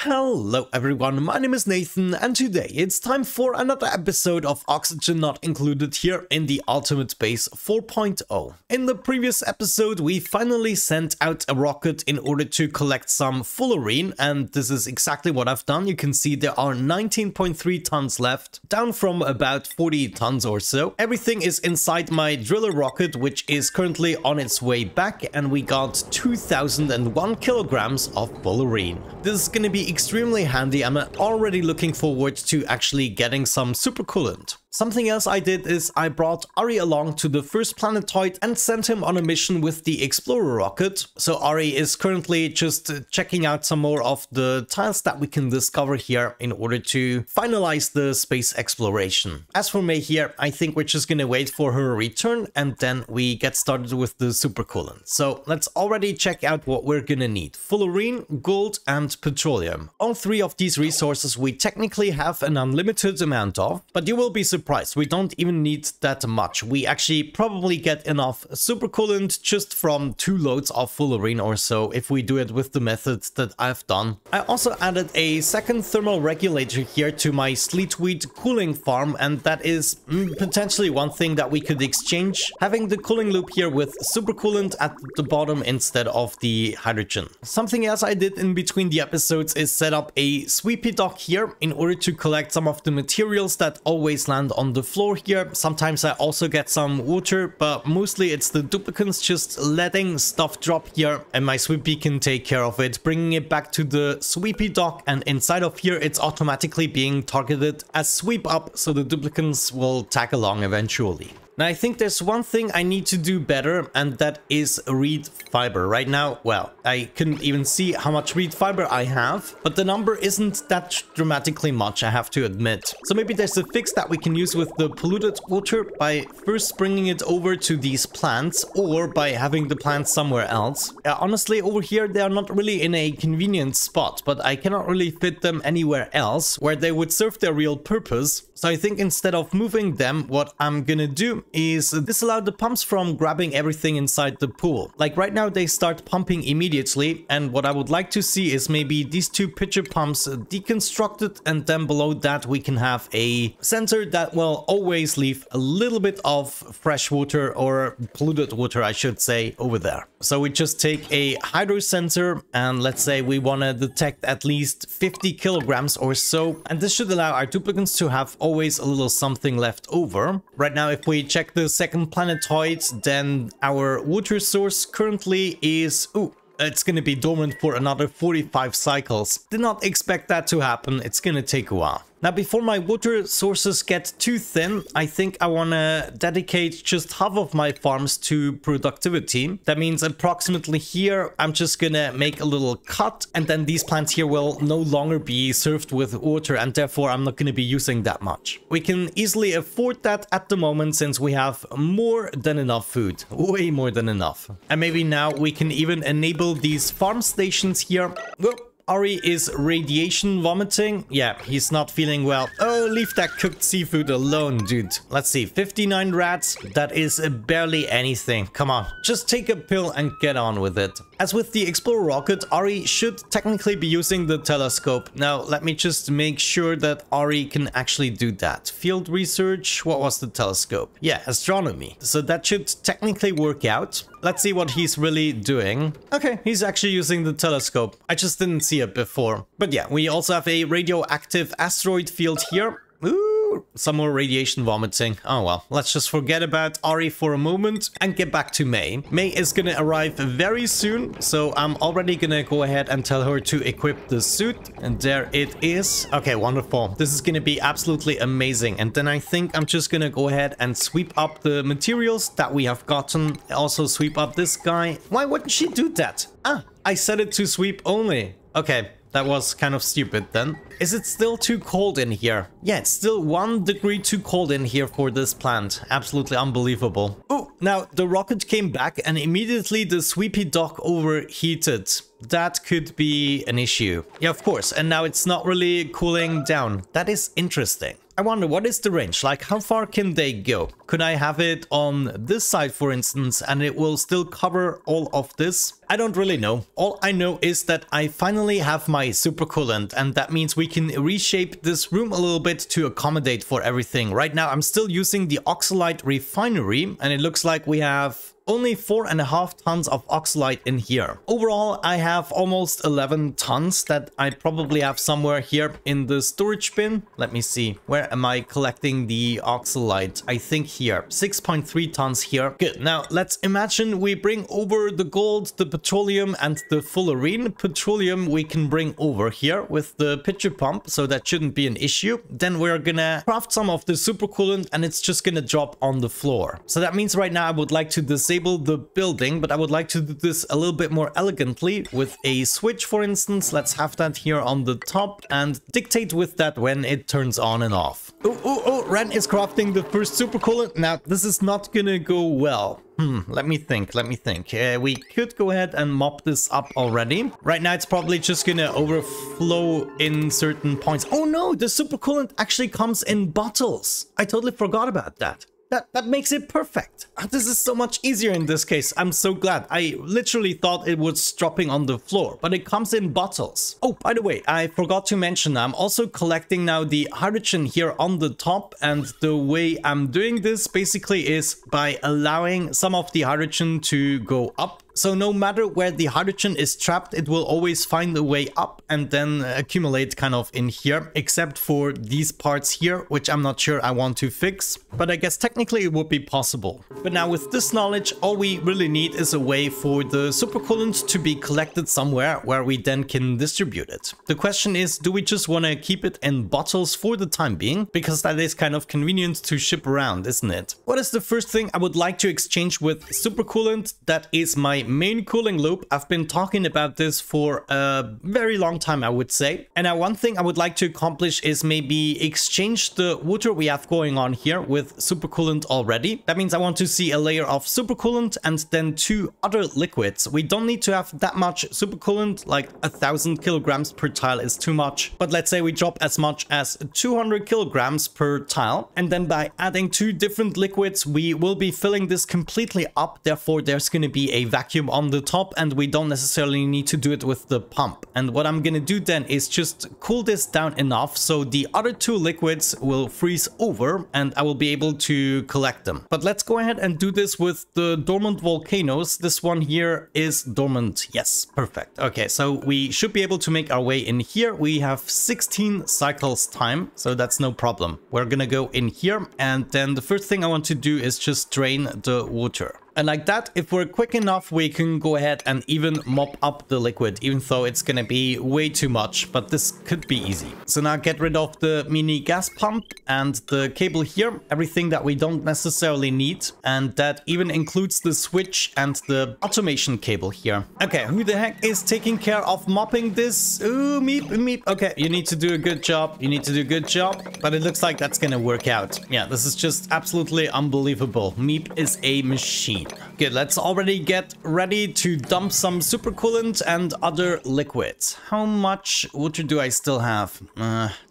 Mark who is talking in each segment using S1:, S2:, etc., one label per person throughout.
S1: Hello everyone, my name is Nathan and today it's time for another episode of Oxygen Not Included here in the Ultimate Base 4.0. In the previous episode we finally sent out a rocket in order to collect some fullerene, and this is exactly what I've done. You can see there are 19.3 tons left, down from about 40 tons or so. Everything is inside my driller rocket, which is currently on its way back, and we got 2001 kilograms of fullerene. This is gonna be extremely handy. I'm already looking forward to actually getting some super coolant. Something else I did is I brought Ari along to the first planetoid and sent him on a mission with the Explorer rocket. So Ari is currently just checking out some more of the tiles that we can discover here in order to finalize the space exploration. As for May here, I think we're just gonna wait for her return and then we get started with the super coolant. So let's already check out what we're gonna need. Fullerene, gold and petroleum. All three of these resources we technically have an unlimited amount of, but you will be surprised. We don't even need that much. We actually probably get enough super coolant just from 2 loads of fullerene or so if we do it with the methods that I've done. I also added a second thermal regulator here to my sleetweed cooling farm, and that is potentially one thing that we could exchange, having the cooling loop here with super coolant at the bottom instead of the hydrogen. Something else I did in between the episodes is set up a sweepy dock here in order to collect some of the materials that always land on the floor here. Sometimes I also get some water, but mostly it's the duplicants just letting stuff drop here and my sweepy can take care of it, bringing it back to the sweepy dock, and inside of here it's automatically being targeted as sweep up, so the duplicants will tag along eventually. Now I think there's one thing I need to do better, and that is reed fiber. Right now, well, I couldn't even see how much reed fiber I have, but the number isn't that dramatically much, I have to admit. So maybe there's a fix that we can use with the polluted water by first bringing it over to these plants, or by having the plants somewhere else. Honestly, over here they are not really in a convenient spot, but I cannot really fit them anywhere else where they would serve their real purpose. So I think instead of moving them, what I'm gonna do is disallow the pumps from grabbing everything inside the pool. Like right now they start pumping immediately, and what I would like to see is maybe these 2 pitcher pumps deconstructed, and then below that we can have a sensor that will always leave a little bit of fresh water, or polluted water I should say, over there. So we just take a hydro sensor and let's say we want to detect at least 50 kilograms or so, and this should allow our duplicants to have always a little something left over. Right now if we check the second planetoid, then our water source currently is it's gonna be dormant for another 45 cycles. Did not expect that to happen. It's gonna take a while. Now, before my water sources get too thin, I think I want to dedicate just half of my farms to productivity. That means approximately here, I'm just gonna make a little cut, and then these plants here will no longer be served with water, and therefore I'm not gonna be using that much. We can easily afford that at the moment since we have more than enough food. Way more than enough. And maybe now we can even enable these farm stations here. Whoop. Ari is radiation vomiting. Yeah, he's not feeling well. Oh, leave that cooked seafood alone, dude. Let's see, 59 rats. That is barely anything. Come on, just take a pill and get on with it. As with the Explorer rocket, Ari should technically be using the telescope. Now, let me just make sure that Ari can actually do that. Field research, what was the telescope? Yeah, astronomy. So that should technically work out. Let's see what he's really doing. Okay, he's actually using the telescope. I just didn't see it before. But yeah, we also have a radioactive asteroid field here. Ooh, some more radiation vomiting. Oh well, let's just forget about Ari for a moment and get back to May. May is gonna arrive very soon, so I'm already gonna go ahead and tell her to equip the suit. And there it is. Okay, wonderful. This is gonna be absolutely amazing. And then I think I'm just gonna go ahead and sweep up the materials that we have gotten. Also sweep up this guy. Why wouldn't she do that? Ah, I set it to sweep only. Okay. That was kind of stupid then. Is it still too cold in here? Yeah, it's still 1 degree too cold in here for this plant. Absolutely unbelievable. Oh, now the rocket came back and immediately the sweepy dock overheated. That could be an issue. Yeah, of course. And now it's not really cooling down. That is interesting. I wonder, what is the range? Like, how far can they go? Could I have it on this side, for instance, and it will still cover all of this? I don't really know. All I know is that I finally have my super coolant, and that means we can reshape this room a little bit to accommodate for everything. Right now, I'm still using the oxalite refinery, and it looks like we have only 4.5 tons of oxalite in here. Overall, I have almost 11 tons that I probably have somewhere here in the storage bin. Let me see. Where am I collecting the oxalite? I think here. 6.3 tons here. Good. Now, let's imagine we bring over the gold, the petroleum, and the fullerene. Petroleum we can bring over here with the pitcher pump, so that shouldn't be an issue. Then we're gonna craft some of the supercoolant, and it's just gonna drop on the floor. So that means right now I would like to disable the building, but I would like to do this a little bit more elegantly with a switch, for instance. Let's have that here on the top and dictate with that when it turns on and off. Oh, Ren is crafting the first supercoolant. Now, this is not gonna go well. Let me think. We could go ahead and mop this up already. Right now, it's probably just gonna overflow in certain points. Oh no, the supercoolant actually comes in bottles. I totally forgot about that. That makes it perfect. This is so much easier in this case. I'm so glad. I literally thought it was dropping on the floor, but it comes in bottles. Oh, by the way, I forgot to mention, I'm also collecting now the hydrogen here on the top, and the way I'm doing this basically is by allowing some of the hydrogen to go up. So no matter where the hydrogen is trapped, it will always find a way up and then accumulate kind of in here, except for these parts here, which I'm not sure I want to fix, but I guess technically it would be possible. But now with this knowledge, all we really need is a way for the supercoolant to be collected somewhere where we then can distribute it. The question is, do we just want to keep it in bottles for the time being? Because that is kind of convenient to ship around, isn't it? What is the first thing I would like to exchange with supercoolant? That is my main cooling loop. I've been talking about this for a very long time, I would say. And now one thing I would like to accomplish is maybe exchange the water we have going on here with supercoolant already. That means I want to see a layer of supercoolant and then 2 other liquids. We don't need to have that much supercoolant, like 1,000 kilograms per tile is too much. But let's say we drop as much as 200 kilograms per tile. And then by adding 2 different liquids, we will be filling this completely up. Therefore, there's going to be a vacuum on the top, and we don't necessarily need to do it with the pump. And what I'm gonna do then is just cool this down enough so the other 2 liquids will freeze over and I will be able to collect them. But let's go ahead and do this with the dormant volcanoes. This one here is dormant. Yes, perfect. Okay, so we should be able to make our way in here. We have 16 cycles time, so that's no problem. We're gonna go in here, and then the first thing I want to do is just drain the water. And like that, if we're quick enough, we can go ahead and even mop up the liquid, even though it's gonna be way too much, but this could be easy. So now get rid of the mini gas pump and the cable here, everything that we don't necessarily need. And that even includes the switch and the automation cable here. Okay, who the heck is taking care of mopping this? Ooh, meep. Okay, you need to do a good job. But it looks like that's gonna work out. Yeah, this is just absolutely unbelievable. Meep is a machine. Good, let's already get ready to dump some supercoolant and other liquids. How much water do I still have?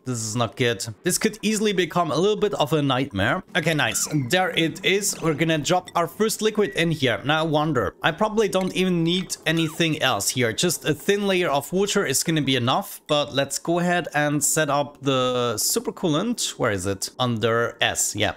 S1: This is not good. This could easily become a little bit of a nightmare. Okay, nice. There it is. We're gonna drop our first liquid in here. Now, I wonder, I probably don't even need anything else here. Just a thin layer of water is gonna be enough. But let's go ahead and set up the supercoolant. Where is it? Under S, yeah.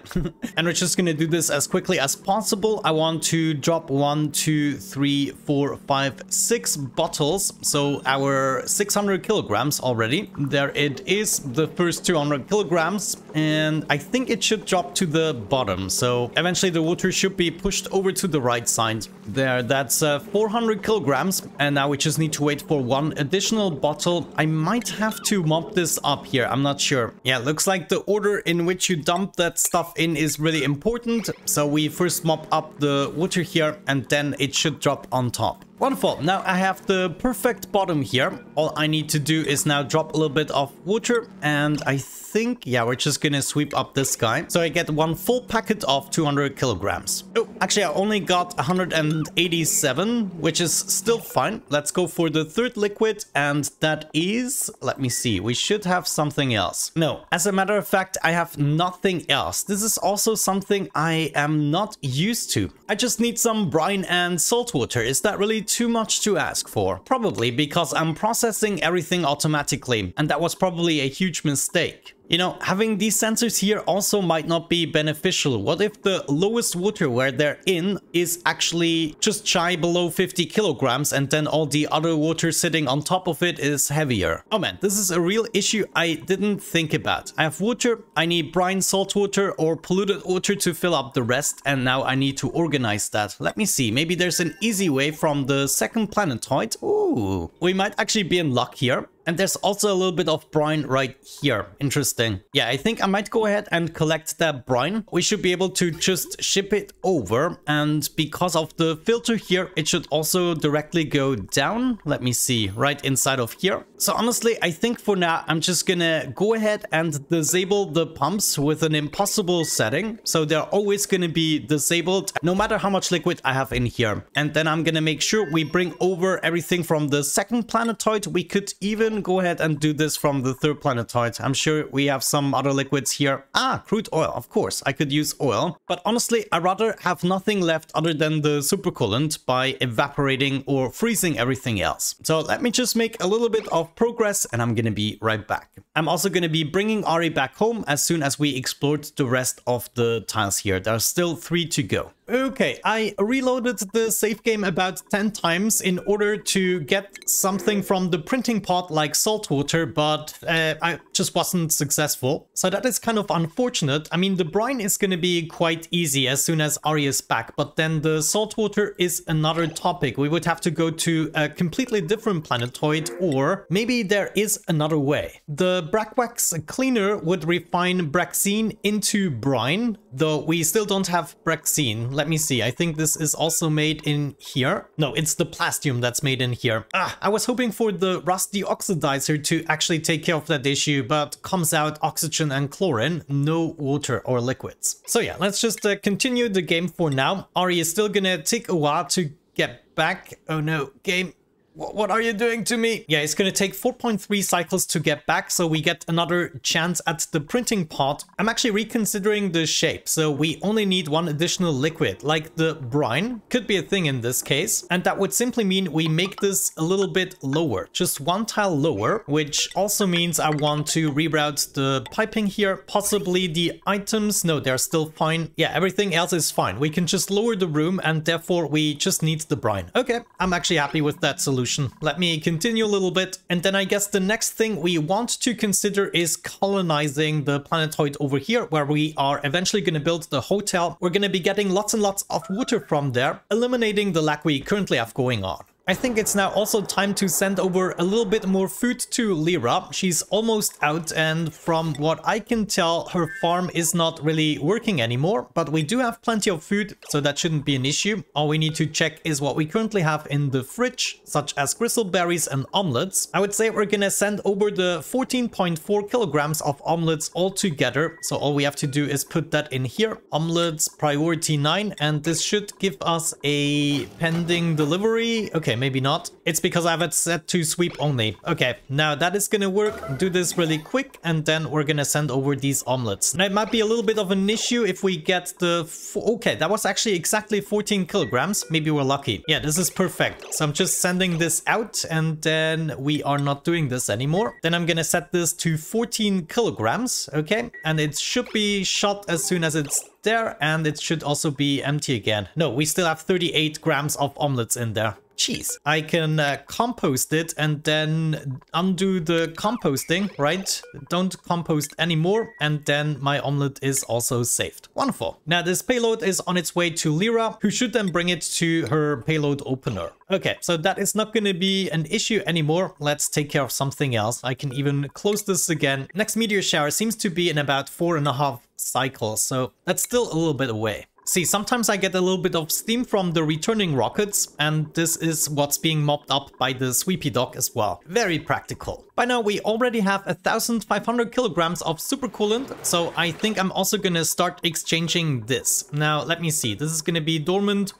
S1: And we're just gonna do this as quickly as possible. I want to drop 1, 2, 3, 4, 5, 6 bottles. So our 600 kilograms already. There it is. The first 200 kilograms, and I think it should drop to the bottom, so eventually the water should be pushed over to the right side. There, that's 400 kilograms, and now we just need to wait for 1 additional bottle. I might have to mop this up here, I'm not sure. Yeah, looks like the order in which you dump that stuff in is really important, so we first mop up the water here, and then it should drop on top. Wonderful. Now I have the perfect bottom here. All I need to do is now drop a little bit of water, and I think, yeah, we're just gonna sweep up this guy. So I get one full packet of 200 kilograms. Oh, actually I only got 187, which is still fine. Let's go for the third liquid, and that is, let me see, we should have something else. No, as a matter of fact, I have nothing else. This is also something I am not used to. I just need some brine and salt water. Is that really too much to ask for? Probably, because I'm processing everything automatically, and that was probably a huge mistake. You know, having these sensors here also might not be beneficial. What if the lowest water where they're in is actually just shy below 50 kilograms, and then all the other water sitting on top of it is heavier? Oh man, this is a real issue I didn't think about. I have water, I need brine, salt water, or polluted water to fill up the rest, and now I need to organize that. Let me see, maybe there's an easy way from the second planetoid. Ooh, we might actually be in luck here. And there's also a little bit of brine right here. Interesting. Yeah, I think I might go ahead and collect that brine. We should be able to just ship it over. And because of the filter here, it should also directly go down. Let me see, right inside of here. So honestly, I think for now, I'm just gonna go ahead and disable the pumps with an impossible setting. So they're always gonna be disabled no matter how much liquid I have in here. And then I'm gonna make sure we bring over everything from the second planetoid. We could even go ahead and do this from the third planetoid. I'm sure we have some other liquids here. Ah, crude oil, of course. I could use oil. But honestly, I'd rather have nothing left other than the super coolant by evaporating or freezing everything else. So let me just make a little bit of progress, and I'm gonna be right back. I'm also gonna be bringing Ari back home as soon as we explored the rest of the tiles here. There are still 3 to go. Okay, I reloaded the save game about 10 times in order to get something from the printing pot like salt water, but I just wasn't successful. So that is kind of unfortunate. I mean, the brine is going to be quite easy as soon as Ari is back, but then the salt water is another topic. We would have to go to a completely different planetoid, or maybe there is another way. The Brackwax cleaner would refine Braxine into brine, though we still don't have Braxine. Let me see. I think this is also made in here. No, it's the plastium that's made in here. Ah, I was hoping for the rusty oxidizer to actually take care of that issue, but comes out oxygen and chlorine, no water or liquids. So yeah, let's just continue the game for now. Ari is still gonna take a while to get back. Oh no, game. What are you doing to me? Yeah, it's gonna take 4.3 cycles to get back, so we get another chance at the printing pot. I'm actually reconsidering the shape, so we only need one additional liquid, like the brine. Could be a thing in this case, and that would simply mean we make this a little bit lower, just one tile lower, which also means I want to reroute the piping here, possibly the items. No, they're still fine. Yeah, everything else is fine. We can just lower the room, and therefore we just need the brine. Okay, I'm actually happy with that solution. Let me continue a little bit, and then I guess the next thing we want to consider is colonizing the planetoid over here, where we are eventually going to build the hotel. We're going to be getting lots and lots of water from there, eliminating the lack we currently have going on. I think it's now also time to send over a little bit more food to Lyra. She's almost out, and from what I can tell, her farm is not really working anymore, but we do have plenty of food, so that shouldn't be an issue. All we need to check is what we currently have in the fridge, such as gristleberries and omelets. I would say we're gonna send over the 14.4 kilograms of omelets all together, so all we have to do is put that in here. Omelets priority 9, and this should give us a pending delivery. Okay, maybe not. It's because I have it set to sweep only. Okay, now that is gonna work. Do this really quick, and then we're gonna send over these omelets. Now, it might be a little bit of an issue if we get the... Okay, that was actually exactly 14 kilograms. Maybe we're lucky. Yeah, this is perfect. So I'm just sending this out, and then we are not doing this anymore. Then I'm gonna set this to 14 kilograms, okay? And it should be shot as soon as it's there, and it should also be empty again. No, we still have 38 grams of omelets in there. Jeez, I can compost it and then undo the composting, right? Don't compost anymore, and then my omelet is also saved. Wonderful. Now this payload is on its way to Lyra, who should then bring it to her payload opener. Okay, so that is not going to be an issue anymore. Let's take care of something else. I can even close this again. Next meteor shower seems to be in about 4.5 cycles, so that's still a little bit away. See, sometimes I get a little bit of steam from the returning rockets, and this is what's being mopped up by the sweepy dock as well. Very practical. By now we already have 1,500 kilograms of super coolant, so I think I'm also gonna start exchanging this. Now let me see, this is gonna be dormant.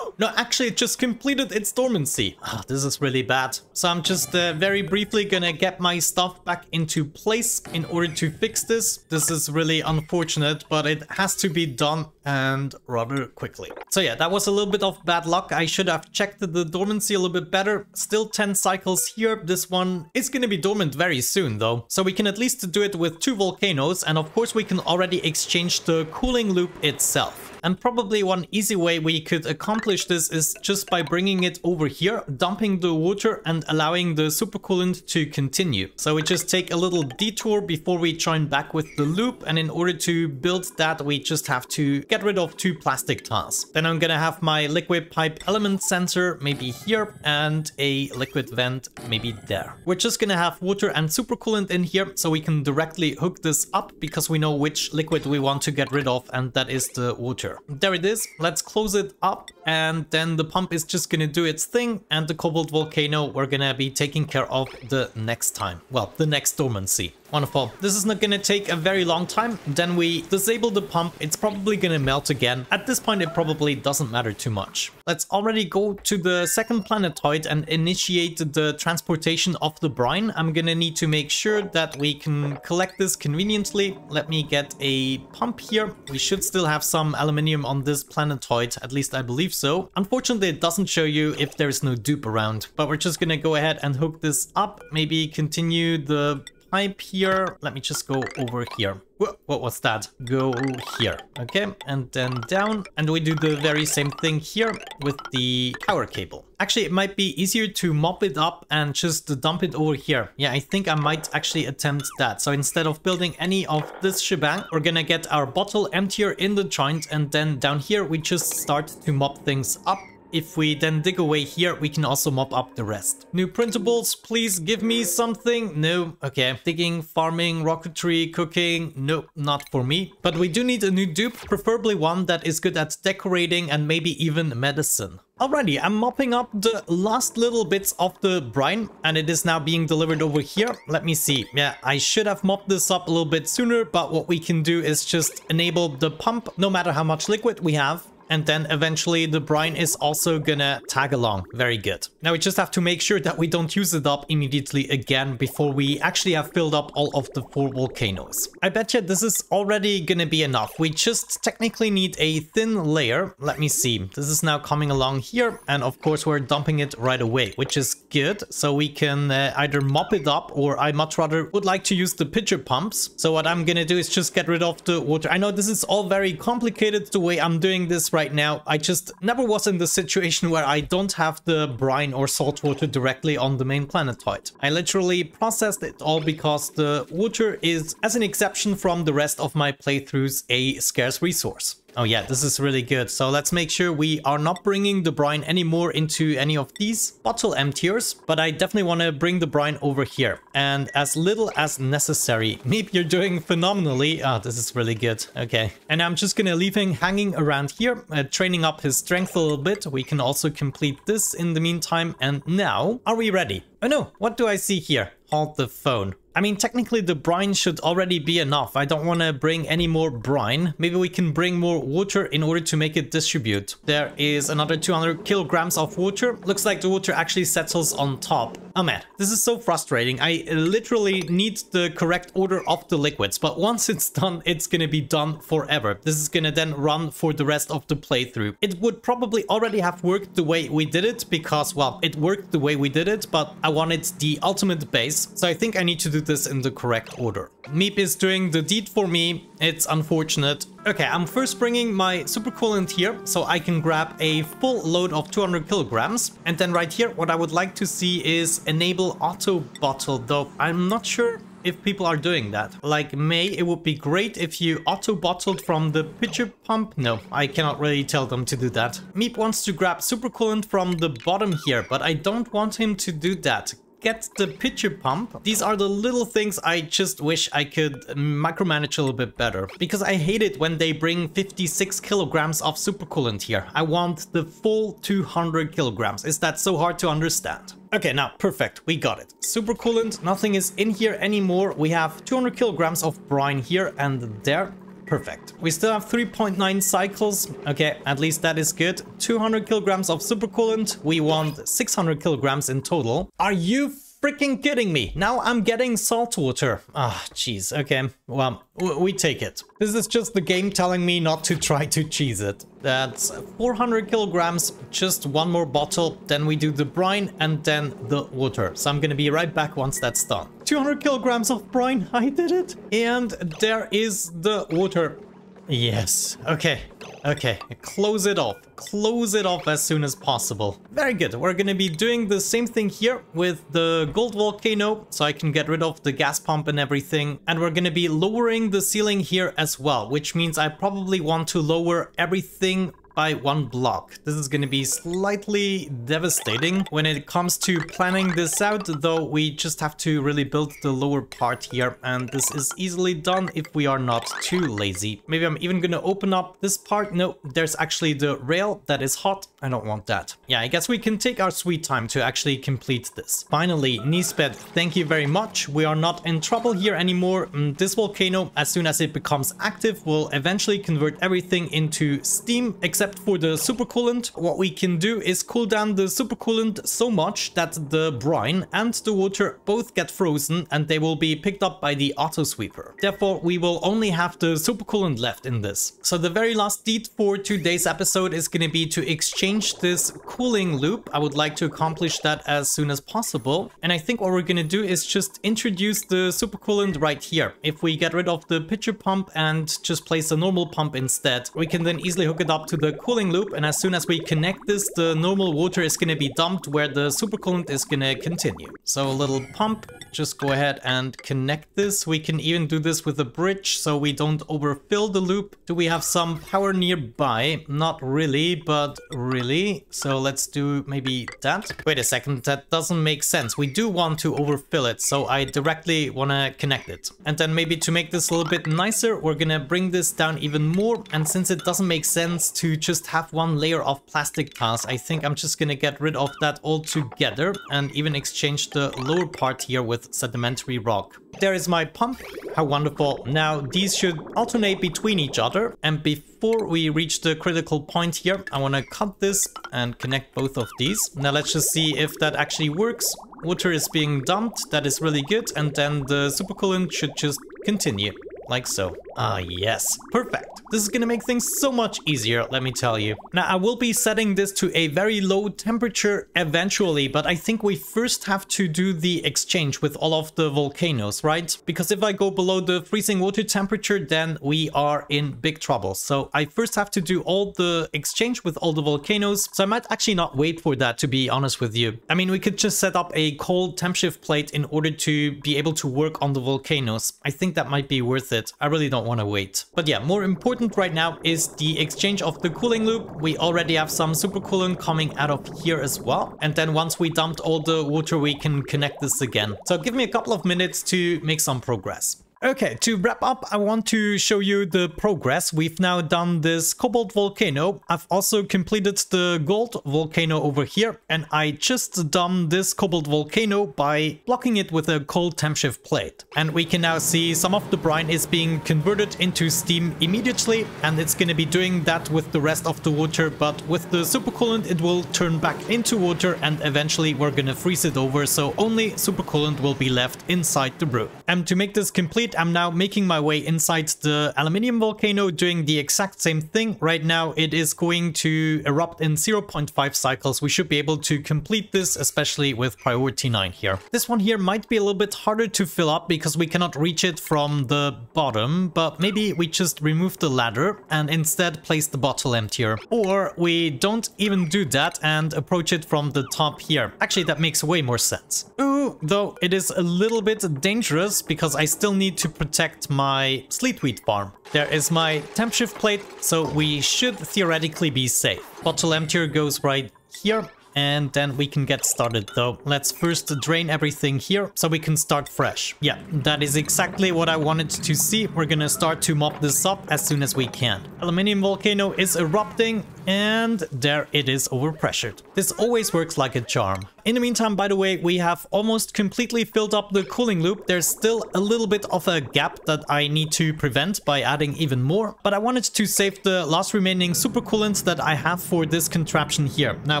S1: No, actually it just completed its dormancy. This is really bad. So I'm just very briefly gonna get my stuff back into place in order to fix this. This is really unfortunate, but it has to be done, and rather quickly. So yeah, that was a little bit of bad luck. I should have checked the dormancy a little bit better. Still 10 cycles here. This one is gonna be dormant very soon though. So we can at least do it with 2 volcanoes, and of course we can already exchange the cooling loop itself. And probably one easy way we could accomplish this is just by bringing it over here, dumping the water and allowing the supercoolant to continue. So we just take a little detour before we join back with the loop, and in order to build that we just have to get rid of 2 plastic tiles. Then I'm gonna have my liquid pipe element sensor maybe here and a liquid vent maybe there. We're just gonna have water and supercoolant in here so we can directly hook this up because we know which liquid we want to get rid of, and that is the water. There it is. Let's close it up, and then the pump is just gonna do its thing, and the cobalt volcano we're gonna be taking care of the next time. Well, the next dormancy. Wonderful. This is not gonna take a very long time. Then we disable the pump. It's probably gonna melt again. At this point, it probably doesn't matter too much. Let's already go to the second planetoid and initiate the transportation of the brine. I'm gonna need to make sure that we can collect this conveniently. Let me get a pump here. We should still have some aluminium on this planetoid. At least I believe so. Unfortunately, it doesn't show you if there's no dupe around, but we're just gonna go ahead and hook this up. Maybe continue the pipe here. Let me just go over here. What was that? Go here. Okay, and then down. And we do the very same thing here with the power cable. Actually, it might be easier to mop it up and just dump it over here. Yeah, I think I might actually attempt that. So instead of building any of this shebang, we're gonna get our bottle emptier in the joint, and then down here we just start to mop things up. If we then dig away here, we can also mop up the rest. New printables, please give me something. No, okay. Digging, farming, rocketry, cooking. No, not for me. But we do need a new dupe, preferably one that is good at decorating and maybe even medicine. Alrighty, I'm mopping up the last little bits of the brine, and it is now being delivered over here. Let me see. Yeah, I should have mopped this up a little bit sooner, but what we can do is just enable the pump no matter how much liquid we have. And then eventually the brine is also gonna tag along. Very good. Now we just have to make sure that we don't use it up immediately again before we actually have filled up all of the 4 volcanoes. I bet you this is already gonna be enough. We just technically need a thin layer. Let me see. This is now coming along here. And of course we're dumping it right away, which is good. So we can either mop it up, or I much rather would like to use the pitcher pumps. So what I'm gonna do is just get rid of the water. I know this is all very complicated the way I'm doing this right now. I just never was in the situation where I don't have the brine or salt water directly on the main planetoid. I literally processed it all because the water is, as an exception from the rest of my playthroughs, a scarce resource. Oh yeah, this is really good. So let's make sure we are not bringing the brine anymore into any of these bottle emptiers, but I definitely want to bring the brine over here, and as little as necessary. Meep, you're doing phenomenally. Ah, this is really good. Okay, and I'm just gonna leave him hanging around here, training up his strength a little bit. We can also complete this in the meantime. And now, are we ready? Oh no, what do I see here? Hold the phone. I mean, technically the brine should already be enough. I don't want to bring any more brine. Maybe we can bring more water in order to make it distribute. There is another 200 kilograms of water. Looks like the water actually settles on top. Oh man, this is so frustrating. I literally need the correct order of the liquids, but once it's done, it's gonna be done forever. This is gonna then run for the rest of the playthrough. It would probably already have worked the way we did it because, well, it worked the way we did it, but I wanted the ultimate base. So I think I need to do this in the correct order. Meep is doing the deed for me. It's unfortunate. Okay, I'm first bringing my super coolant here so I can grab a full load of 200 kilograms. And then right here, what I would like to see is enable auto bottle, though I'm not sure if people are doing that. Like May, it would be great if you auto bottled from the pitcher pump. No, I cannot really tell them to do that. Meep wants to grab super coolant from the bottom here, but I don't want him to do that. get the pitcher pump. These are the little things I just wish I could micromanage a little bit better, because I hate it when they bring 56 kilograms of supercoolant here. I want the full 200 kilograms. Is that so hard to understand? Okay, now, perfect, we got it. Supercoolant, nothing is in here anymore. We have 200 kilograms of brine here and there. Perfect. We still have 3.9 cycles. Okay, at least that is good. 200 kilograms of supercoolant. We want 600 kilograms in total. Are you freaking kidding me? Now I'm getting salt water. Ah, jeez. Okay, well, we take it. This is just the game telling me not to try to cheese it. That's 400 kilograms, just one more bottle, then we do the brine and then the water. So I'm gonna be right back once that's done. 200 kilograms of brine, I did it. And there is the water. Yes, okay. Okay, close it off. Close it off as soon as possible. Very good. We're gonna be doing the same thing here with the gold volcano, so I can get rid of the gas pump and everything. And we're gonna be lowering the ceiling here as well, which means I probably want to lower everything by one block. This is going to be slightly devastating when it comes to planning this out, though we just have to really build the lower part here, and this is easily done if we are not too lazy. Maybe I'm even going to open up this part. No, there's actually the rail that is hot. I don't want that. Yeah, I guess we can take our sweet time to actually complete this. Finally, Nispet, thank you very much. We are not in trouble here anymore. This volcano, as soon as it becomes active, will eventually convert everything into steam, except for the supercoolant. What we can do is cool down the supercoolant so much that the brine and the water both get frozen and they will be picked up by the auto sweeper. Therefore, we will only have the supercoolant left in this. So the very last deed for today's episode is going to be to exchange this cooling loop. I would like to accomplish that as soon as possible. And I think what we're going to do is just introduce the supercoolant right here. If we get rid of the pitcher pump and just place a normal pump instead, we can then easily hook it up to the cooling loop, and as soon as we connect this, the normal water is going to be dumped where the supercoolant is going to continue. So a little pump, just go ahead and connect this. We can even do this with a bridge so we don't overfill the loop. Do we have some power nearby? Not really, but really. So let's do maybe that. Wait a second, that doesn't make sense. We do want to overfill it, so I directly want to connect it. And then maybe to make this a little bit nicer, we're going to bring this down even more. And since it doesn't make sense to just have one layer of plastic tiles, I think I'm just gonna get rid of that altogether and even exchange the lower part here with sedimentary rock. There is my pump. How wonderful. Now these should alternate between each other, and before we reach the critical point here, I want to cut this and connect both of these. Now let's just see if that actually works. Water is being dumped, that is really good, and then the supercoolant should just continue. Like so. Ah, yes. Perfect. This is gonna make things so much easier, let me tell you. Now, I will be setting this to a very low temperature eventually, but I think we first have to do the exchange with all of the volcanoes, right? Because if I go below the freezing water temperature, then we are in big trouble. So I first have to do all the exchange with all the volcanoes. So I might actually not wait for that, to be honest with you. I mean, we could just set up a cold temp shift plate in order to be able to work on the volcanoes. I think that might be worth it. I really don't want to wait. But yeah, more important right now is the exchange of the cooling loop. We already have some supercoolant coming out of here as well. And then once we dumped all the water, we can connect this again. So give me a couple of minutes to make some progress. Okay, to wrap up, I want to show you the progress. We've now done this cobalt volcano. I've also completed the gold volcano over here, and I just done this cobalt volcano by blocking it with a cold temp shift plate. And we can now see some of the brine is being converted into steam immediately, and it's going to be doing that with the rest of the water, but with the supercoolant it will turn back into water, and eventually we're going to freeze it over, so only supercoolant will be left inside the brew. And to make this complete, I'm now making my way inside the aluminium volcano, doing the exact same thing. Right now it is going to erupt in 0.5 cycles. We should be able to complete this, especially with priority 9 here. This one here might be a little bit harder to fill up because we cannot reach it from the bottom, but maybe we just remove the ladder and instead place the bottle emptier. Or we don't even do that and approach it from the top here. Actually, that makes way more sense. Ooh, though it is a little bit dangerous because I still need to protect my sleet wheat farm. There is my temp shift plate, so we should theoretically be safe. Bottle emptier goes right here. and then we can get started though. Let's first drain everything here so we can start fresh. Yeah, that is exactly what I wanted to see. We're gonna start to mop this up as soon as we can. Aluminium volcano is erupting, and there it is overpressured. This always works like a charm. In the meantime, by the way, we have almost completely filled up the cooling loop. There's still a little bit of a gap that I need to prevent by adding even more, but I wanted to save the last remaining supercoolant that I have for this contraption here. Now,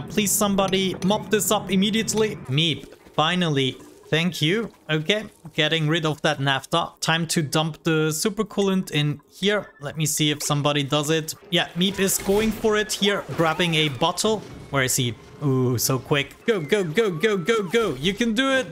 S1: please somebody mop this up immediately. Meep, finally. Thank you. Okay, getting rid of that naphtha. Time to dump the supercoolant in here. Let me see if somebody does it. Yeah, Meep is going for it here, grabbing a bottle. Where is he? Ooh, so quick. Go, go, go, go, go, go. You can do it.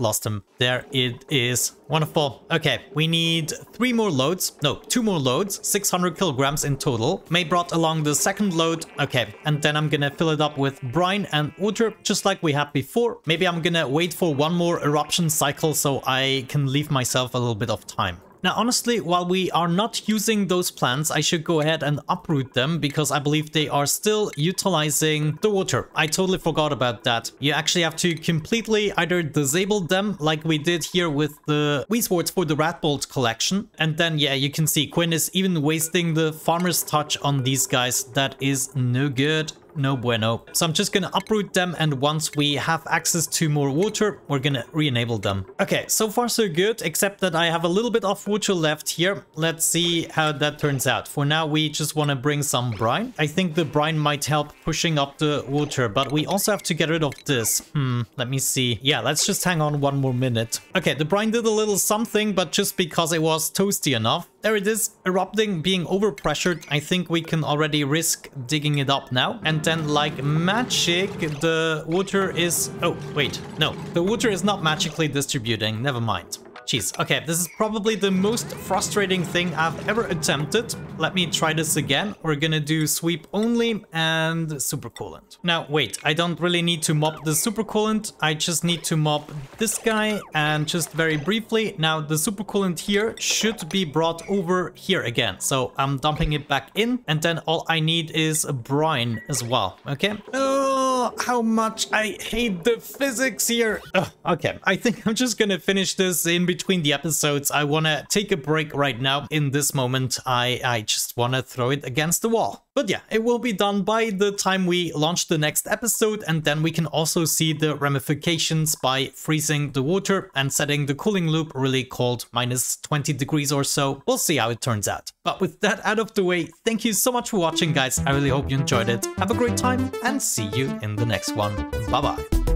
S1: Lost him. There it is. Wonderful. Okay, we need 3 more loads. No, 2 more loads. 600 kilograms in total. May brought along the second load. Okay, and then I'm gonna fill it up with brine and water, just like we had before. Maybe I'm gonna wait for 1 more eruption cycle so I can leave myself a little bit of time. Now, honestly, while we are not using those plants, I should go ahead and uproot them because I believe they are still utilizing the water. I totally forgot about that. You actually have to completely either disable them like we did here with the Weezwards for the Rat Bolt collection. And then, yeah, you can see Quinn is even wasting the farmer's touch on these guys. That is no good. No bueno. So I'm just gonna uproot them, and once we have access to more water, we're gonna re-enable them. Okay, so far so good, except that I have a little bit of water left here. Let's see how that turns out. For now, we just want to bring some brine. I think the brine might help pushing up the water, but we also have to get rid of this. Let me see. Yeah, let's just hang on 1 more minute. Okay, the brine did a little something, but just because it was toasty enough. There it is, erupting, being overpressured. I think we can already risk digging it up now. And then, like magic, the water is... Oh, wait, no. The water is not magically distributing. Never mind. Jeez. Okay, this is probably the most frustrating thing I've ever attempted. Let me try this again. We're gonna do sweep only and supercoolant. Now, wait, I don't really need to mop the supercoolant. I just need to mop this guy, and just very briefly, now the supercoolant here should be brought over here again. So I'm dumping it back in, and then all I need is a brine as well, okay? Oh, how much I hate the physics here. Oh, okay, I think I'm just gonna finish this in between the episodes. I want to take a break right now. In this moment, I just want to throw it against the wall. But yeah, it will be done by the time we launch the next episode, and then we can also see the ramifications by freezing the water and setting the cooling loop really cold, -20 degrees or so. We'll see how it turns out. But with that out of the way, thank you so much for watching, guys. I really hope you enjoyed it. Have a great time, and see you in the next one. Bye-bye.